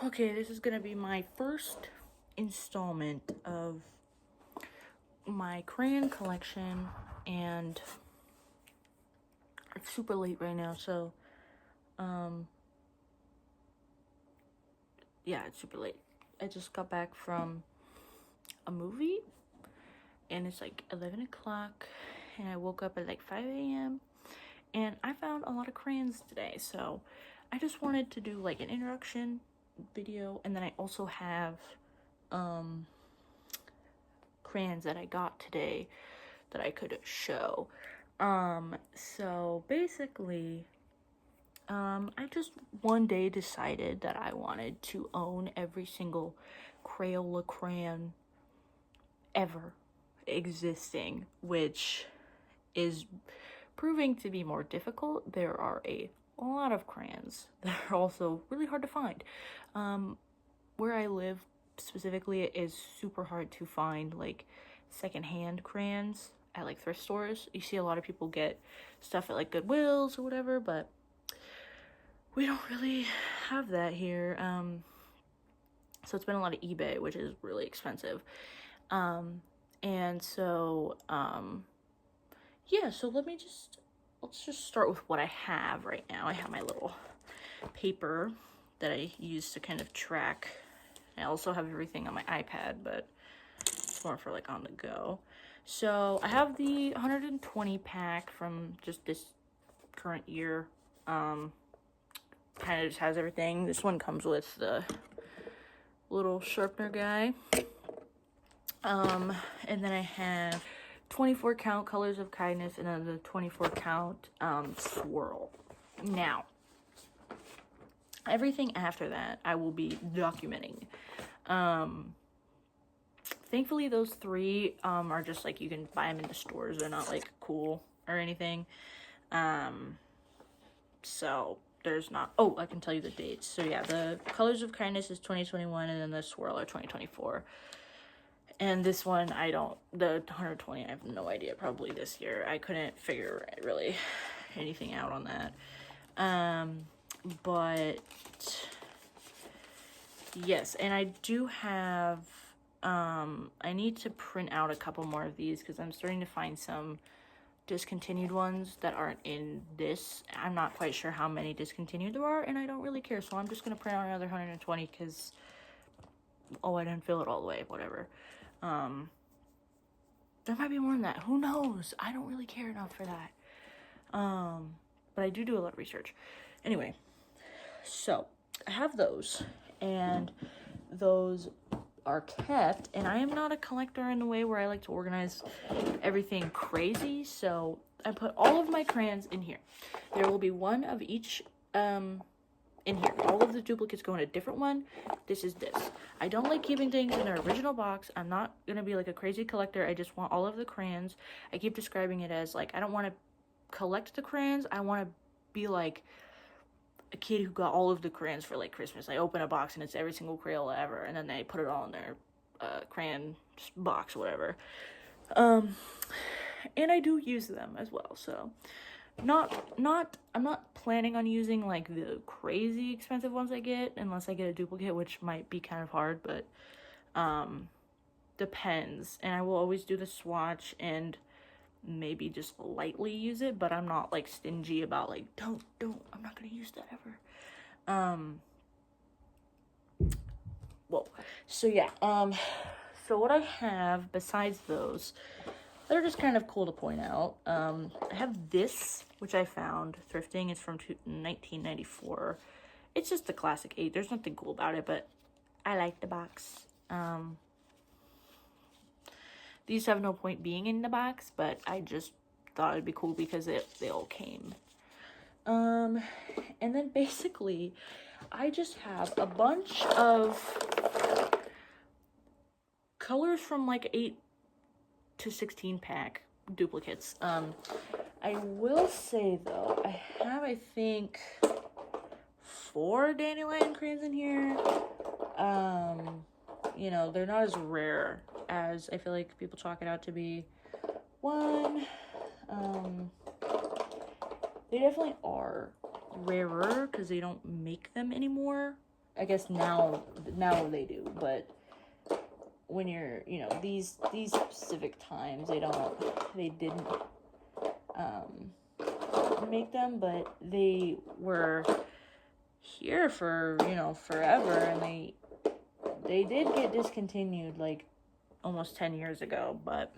Okay, this is gonna be my first installment of my crayon collection, and it's super late right now, so yeah, it's super late. I just got back from a movie and it's like 11 o'clock, and I woke up at like 5 a.m. and I found a lot of crayons today, so I just wanted to do like an introduction video, and then I also have crayons that I got today that I could show. So basically, I just one day decided that I wanted to own every single Crayola crayon ever existing, which is proving to be more difficult. There are a lot of crayons that are also really hard to find. Where I live specifically, it is super hard to find like secondhand crayons at like thrift stores. You see a lot of people get stuff at like Goodwills or whatever, but we don't really have that here. So it's been a lot of eBay, which is really expensive. And so yeah, so let's just start with what I have right now. I have my little paper that I use to kind of track. I also have everything on my iPad, but it's more for like on the go. So I have the 120 pack from just this current year. Kind of just has everything. This one comes with the little sharpener guy. And then I have 24 count colors of kindness, and then the 24 count swirl. Now, everything after that I will be documenting. Thankfully those three are just like, you can buy them in the stores. They're not like cool or anything. So there's not, oh, I can tell you the dates. So yeah, the colors of kindness is 2021, and then the swirl are 2024. And this one, the 120, I have no idea, probably this year. I couldn't figure really anything out on that. But yes, and I do have, I need to print out a couple more of these because I'm starting to find some discontinued ones that aren't in this. I'm not quite sure how many discontinued there are, and I don't really care, so I'm just gonna print out another 120 because, oh, I didn't fill it all the way, whatever. There might be more than that, who knows? I don't really care enough for that. But I do a lot of research. Anyway, so I have those, and those are kept, and I am not a collector in the way where I like to organize everything crazy, so I put all of my crayons in here. There will be one of each in here. All of the duplicates go in a different one. This is this. I don't like keeping things in their original box. I'm not gonna be like a crazy collector. I just want all of the crayons. I keep describing it as like, I don't want to collect the crayons. I want to be like a kid who got all of the crayons for like Christmas. I open a box and it's every single Crayola ever, and then they put it all in their crayon box or whatever. And I do use them as well, so I'm not planning on using like the crazy expensive ones I get unless I get a duplicate, which might be kind of hard, but depends. And I will always do the swatch and maybe just lightly use it, but I'm not like stingy about like, don't, I'm not gonna use that ever. Well, so yeah, so what I have besides those that are just kind of cool to point out, I have this, which I found thrifting. It's from 1994. It's just the classic 8. There's nothing cool about it, but I like the box. These have no point being in the box, but I just thought it'd be cool because they all came. And then basically, I just have a bunch of colors from like 8 to 16 pack duplicates. I will say though, I have, I think, 4 dandelion crayons in here. You know, they're not as rare as I feel like people chalk it out to be. One, they definitely are rarer because they don't make them anymore I guess now they do, but when you're, you know, these specific times, they didn't make them, but they were here for, you know, forever, and they did get discontinued like almost 10 years ago, but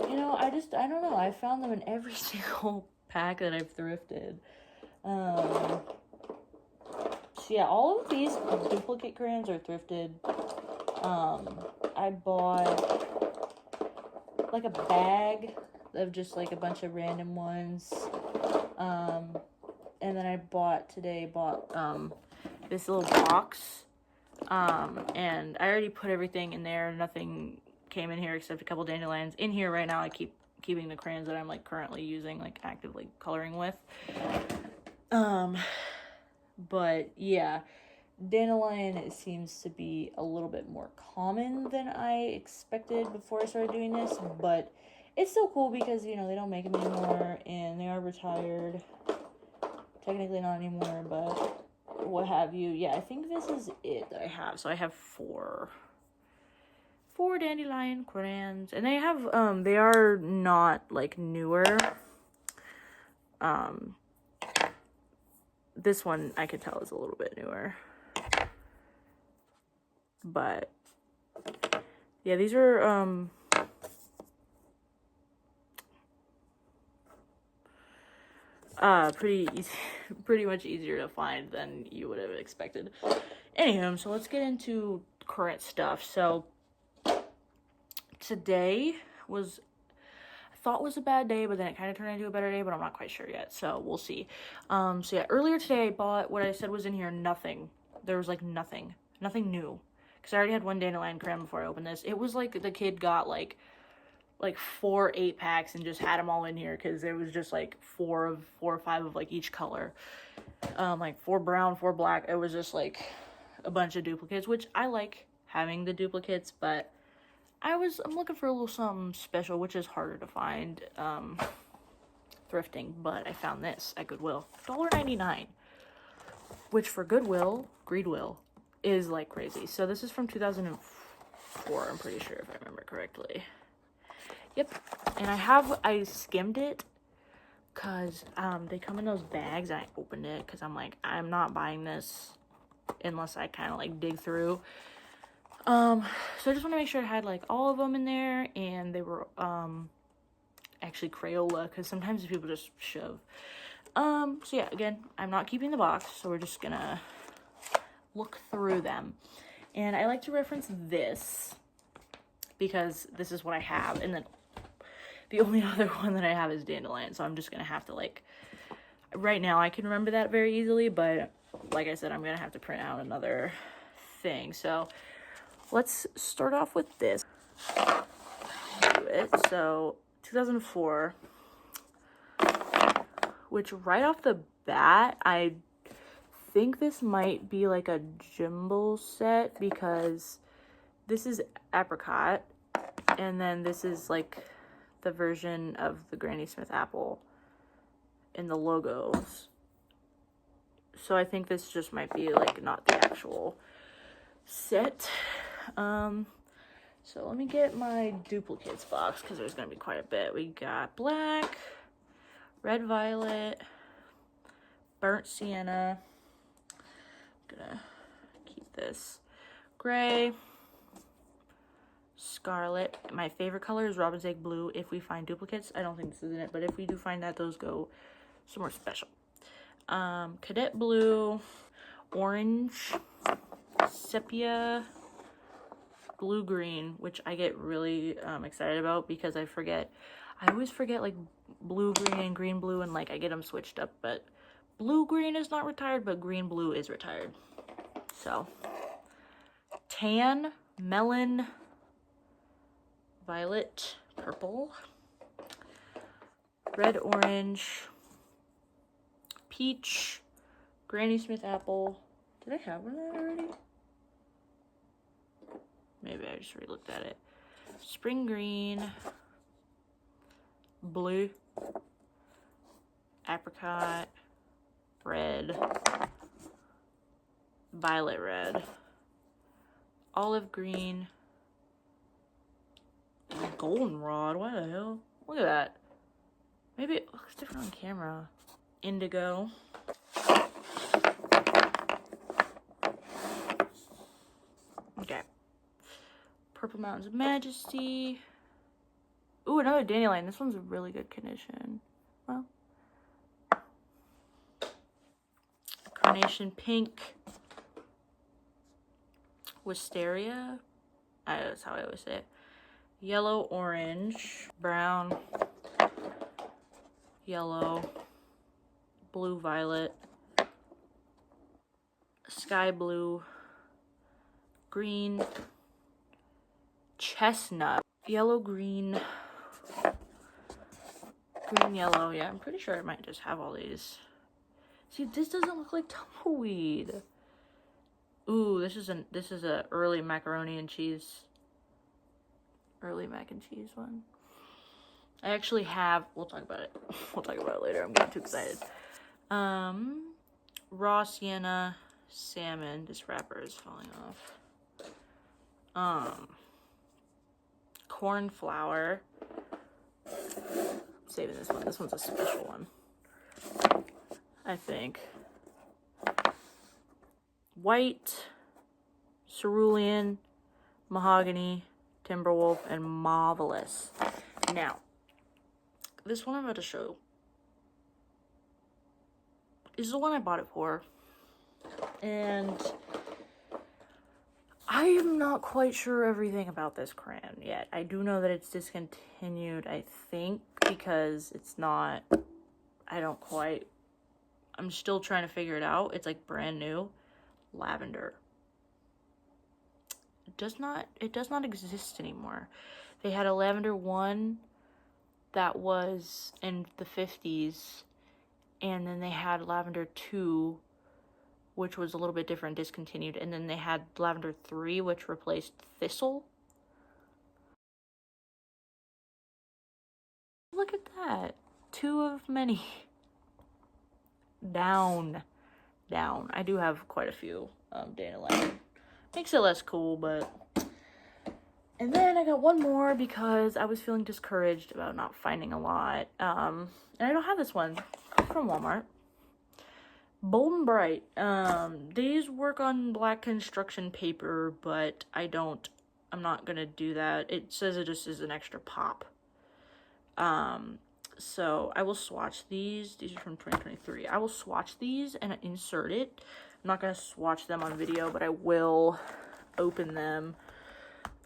you know, I don't know, I found them in every single pack that I've thrifted. So yeah, all of these duplicate crayons are thrifted. I bought like a bag of just like a bunch of random ones. And then I bought this little box. And I already put everything in there. Nothing came in here except a couple dandelions. In here right now, I keeping the crayons that I'm like currently using, like actively coloring with. But yeah, dandelion seems to be a little bit more common than I expected before I started doing this, but it's still cool because, you know, they don't make them anymore and they are retired. Technically not anymore, but what have you. Yeah, I think this is it that I have. So I have four dandelion crayons, and they have they are not like newer. This one I could tell is a little bit newer, but yeah, these are pretty much easier to find than you would have expected. Anywho, so let's get into current stuff. So today I thought was a bad day, but then it kind of turned into a better day, but I'm not quite sure yet, so we'll see. So yeah, earlier today I bought what I said was in here, nothing. There was like nothing new, because I already had one dandelion crayon before I opened this. It was like the kid got like 4 8-packs and just had them all in here, because there was just like 4 or 5 of like each color, like 4 brown, 4 black. It was just like a bunch of duplicates, which I like having the duplicates, but I'm looking for a little something special, which is harder to find thrifting, but I found this at Goodwill. $1.99, which for Goodwill, Greedwill, is like crazy. So this is from 2004, I'm pretty sure, if I remember correctly. Yep, and I skimmed it because they come in those bags, and I opened it because I'm like, I'm not buying this unless I kind of like dig through. So I just want to make sure I had like all of them in there, and they were actually Crayola, because sometimes people just shove. So yeah, again, I'm not keeping the box, so we're just gonna look through them. And I like to reference this because this is what I have, and then the only other one that I have is dandelion, so I'm just gonna have to like, right now I can remember that very easily, but like I said, I'm gonna have to print out another thing. So let's start off with this. So 2004, which right off the bat, I think this might be like a jumbo set, because this is apricot, and then this is like the version of the Granny Smith apple in the logos. So I think this just might be like not the actual set. So let me get my duplicates box, because there's gonna be quite a bit. We got black, red violet, burnt sienna. I'm gonna keep this. Gray, scarlet. My favorite color is robin's egg blue. If we find duplicates, I don't think this is in it, but if we do find that, those go somewhere special. Cadet blue, orange, sepia, blue green, which I get really excited about, because I always forget like blue green and green blue, and like I get them switched up, but blue green is not retired, but green blue is retired. So tan, melon, violet, purple, red orange, peach, Granny Smith apple. Did I have one of that already? Maybe I just re-looked at it. Spring green, blue, apricot, red, violet red, olive green, goldenrod. What the hell? Look at that. Maybe it looks different on camera. Indigo. Okay. Purple Mountains of Majesty. Ooh, another dandelion. This one's in really good condition. Well. Carnation pink. Wisteria. That's how I always say it. Yellow, orange, brown, yellow, blue, violet, sky blue, green, chestnut, yellow, green, green, yellow. Yeah, I'm pretty sure I might just have all these. See, this doesn't look like tumbleweed. Ooh, this is a early macaroni and cheese. Early mac and cheese one. I actually have, we'll talk about it. We'll talk about it later. I'm getting too excited. Raw sienna salmon. This wrapper is falling off. Cornflower. I'm saving this one. This one's a special one, I think. White, cerulean, mahogany, Timberwolf, and Marvelous. Now, this one I'm about to show is the one I bought it for. And I am not quite sure everything about this crayon yet. I do know that it's discontinued, I think, because it's not, I'm still trying to figure it out. It's like brand new. Lavender. It does not exist anymore. They had a lavender one that was in the 50s, and then they had lavender 2, which was a little bit different, discontinued, and then they had lavender 3, which replaced thistle. Look at that. 2 of many. Down. I do have quite a few dandelion. Makes it less cool, but... And then I got one more because I was feeling discouraged about not finding a lot. And I don't have this one from Walmart. Bold and Bright. These work on black construction paper, but I'm not gonna do that. It says it just is an extra pop. So I will swatch these. These are from 2023. I will swatch these and insert it. I'm not gonna swatch them on video, but I will open them.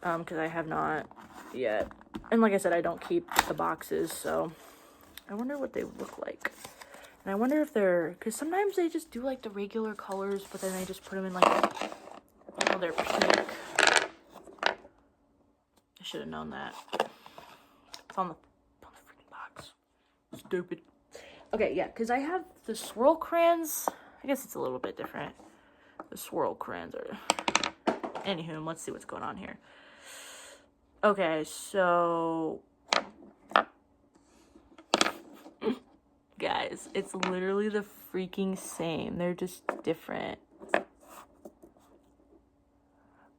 Because I have not yet. And like I said, I don't keep the boxes, so I wonder what they look like. And I wonder if because sometimes they just do like the regular colors, but then they just put them in like, oh, they're pink. I should have known that. It's on the freaking box. Stupid. Okay, yeah, because I have the swirl crayons. I guess it's a little bit different. The swirl crayons are... Anywho, let's see what's going on here. Okay, so... Guys, it's literally the freaking same. They're just different.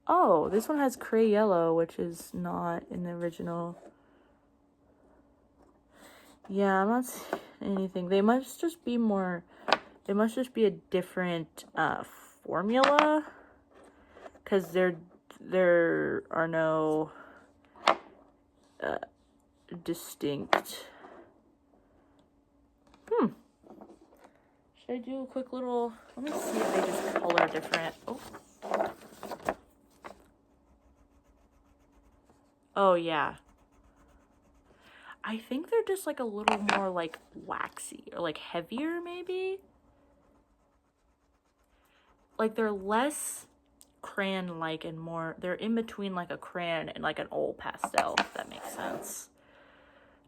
Oh, this one has Crayola, which is not in the original. Yeah, I'm not seeing anything. They must just be more... It must just be a different formula. Because there are no distinct... Should I do a quick little... Let me see if they just color different. Oh, yeah. I think they're just like a little more like waxy or like heavier maybe. Like they're less crayon-like and more... They're in between like a crayon and like an old pastel, if that makes sense.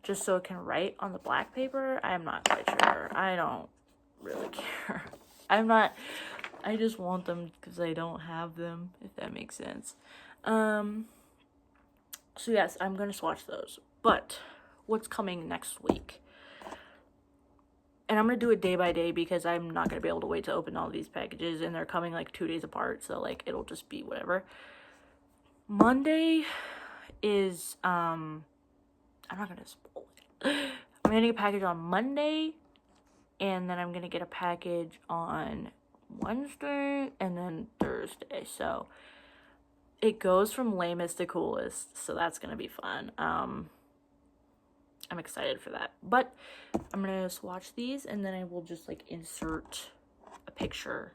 Just so it can write on the black paper. I'm not quite sure. I don't really care. I just want them because I don't have them, if that makes sense. So yes, I'm gonna swatch those. But what's coming next week? And I'm gonna do it day by day because I'm not gonna be able to wait to open all these packages, and they're coming like 2 days apart, so like it'll just be whatever. Monday is I'm not gonna spoil it. I'm gonna get a package on Monday, and then I'm gonna get a package on Wednesday and then Thursday. So it goes from lamest to coolest, so that's gonna be fun. I'm excited for that. But I'm gonna swatch these, and then I will just like insert a picture.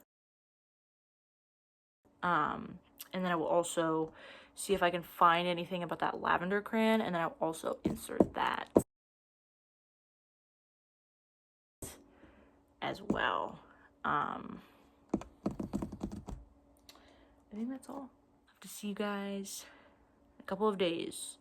And then I will also see if I can find anything about that lavender crayon, and then I'll also insert that as well. I think that's all. I have to see you guys in a couple of days.